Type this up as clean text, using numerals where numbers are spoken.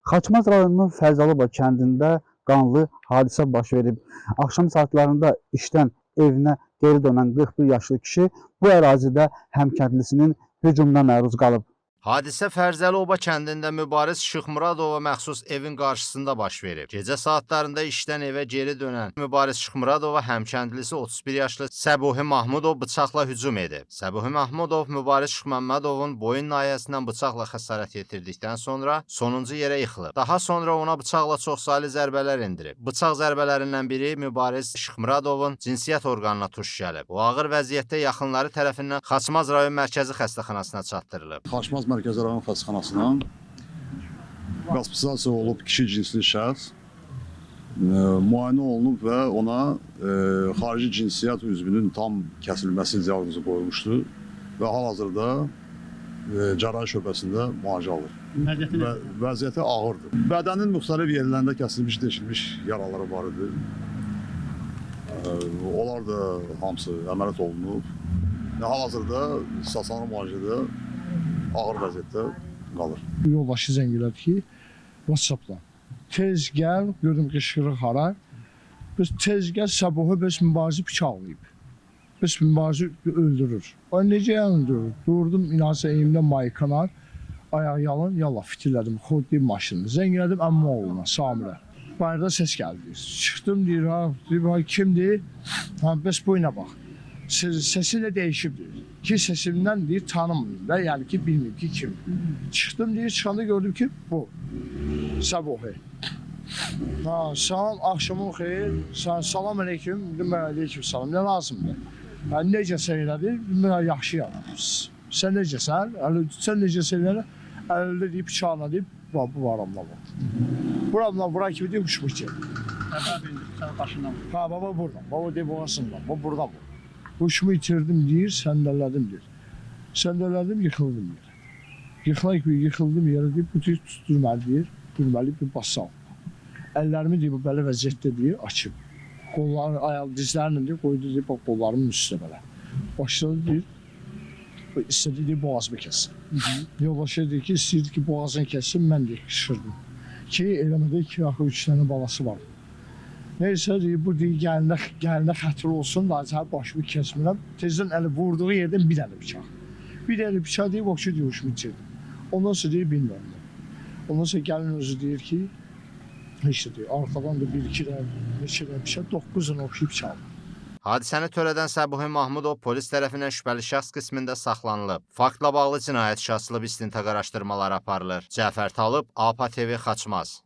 Xaçmaz rayonunun Fərzalıba kəndində qanlı hadisə baş verib. Axşam saatlarında işdən evinə geri dönən 41 yaşlı kişi bu ərazidə həmkəndlisinin hücumuna məruz qalıb. Hadisə Fərzəli-Oba kəndində Mübariz Şıxmuradova məxsus evin qarşısında baş verib. Gecə saatlarında işdən evə geri dönən Mübariz Şıxmuradova həmkəndlisi 31 yaşlı Səbuhi Mahmudov bıçaqla hücum edib. Səbuhi Mahmudov Mübariz Şıxməmmədovun boyun nahiyəsindən bıçaqla xəsarət yetirdikdən sonra sonuncu yerə yıxılıb. Daha sonra ona bıçaqla çoxsaylı zərbələr endirib. Bıçaq zərbələrindən biri Mübariz Şıxmuradovun cinsiyyət orqanına tuş gəlib. O ağır vəziyyətdə yaxınları tərəfindən Xaçmaz rayon mərkəzi xəstəxanasına çatdırılıb. Xaçmaz Mərkəzi rayon xəstəxanasına hospitalizasiya olub kişi cinsli şəxs müayinə olunub və ona xarici cinsiyyət üzvünün tam kəsilməsi diaqnozu qoyulmuşdu və hal-hazırda cərrahi şöbəsində müalicə alır. Vəziyyəti ağırdır. Bədənin müxtəlif yerlərində kəsilmiş, deşilmiş yaraları var idi. Onlar da hamısı əməliyyat olunub. Hal-hazırda stasionar müalicədə ağır vəziyyətdə qalır. Yoldaşı zəng elədi ki, WhatsApp-dan tez gəl, gördüm qışqırıq hara. Biz tez gəl, Səbuhi bəs mübarizə bıçaqlayıb. Bəs mübarizə öldürür. Ay necə öldürür? Durdum inansa evimdə maykanar, ayaq yalın, yallah fitillədim, xodlayıb maşını. Zəng elədim əmmə oğluna, Samirə. Bayırda səs gəldi. Çıxdım deyir, ha, kimdir? Ha, bəs boyuna bax. Səsi də dəyişibdir. Ki səsimdən deyir, tanımıyım da, yəni ki, bilmiyim ki, kim. Çıxdım deyir, çıxanda gördüm ki, bu. Səbuhi. Ha, salam, axşamın xeyir, salam aleyküm, dedim, aleyküm salam, nə lazımdır? Yəni, necəsən elədir, dedim, yaxşıyam. Sən necəsən? Sən necəsən elədir? Əlində deyib, bıçağına deyib, bu varamla var. Buramla vuran kimi deyib, uçmuş deyib. Sən başından vur. Ha, baba buradan, baba deyib, orasından, bu buradan vur. Huşumu itirdim deyir, səndələdim deyir. Səndələdim, yıxıldım deyir. Yıxıldım yerə deyir, bu deyir, tutturməli deyir, durməli bir basal. Əllərimi deyir, bu belə vəziyyətdə deyir, açıb. Qollarını, ayaq dizlərini deyir, qoydu deyir, bax qollarımın üstünə belə. Başladı deyir, istədi deyir, boğazımı kəssin. Yoldaşı deyir ki, istəyirdi ki, boğazını kəssin, mən deyir, qışırdım. Ki, eləmədə ki, axı 3 dənə balası var. Neysə, bu gəlinə xətri olsun, daha başımı kəsmirəm. Tezdən əli vurduğu yerdən bir əli bıçaq. Bir əli bıçaq deyib, o ki, deyir, hoşumu itirdim. Ondan sonra deyir, bilmirəm. Ondan sonra gəlin özü deyir ki, işte deyir, arxadan da 1-2 dənə bıçaq, 9 dənə oxuyub çaldı. Hadisəni törədən Səbuhi Mahmudov polis tərəfindən şübhəli şəxs qismində saxlanılıb. Faktla bağlı cinayət işi açılıb, istintaq araşdırmaları aparılır. Cəfər Talıb, APA TV Xaçmaz.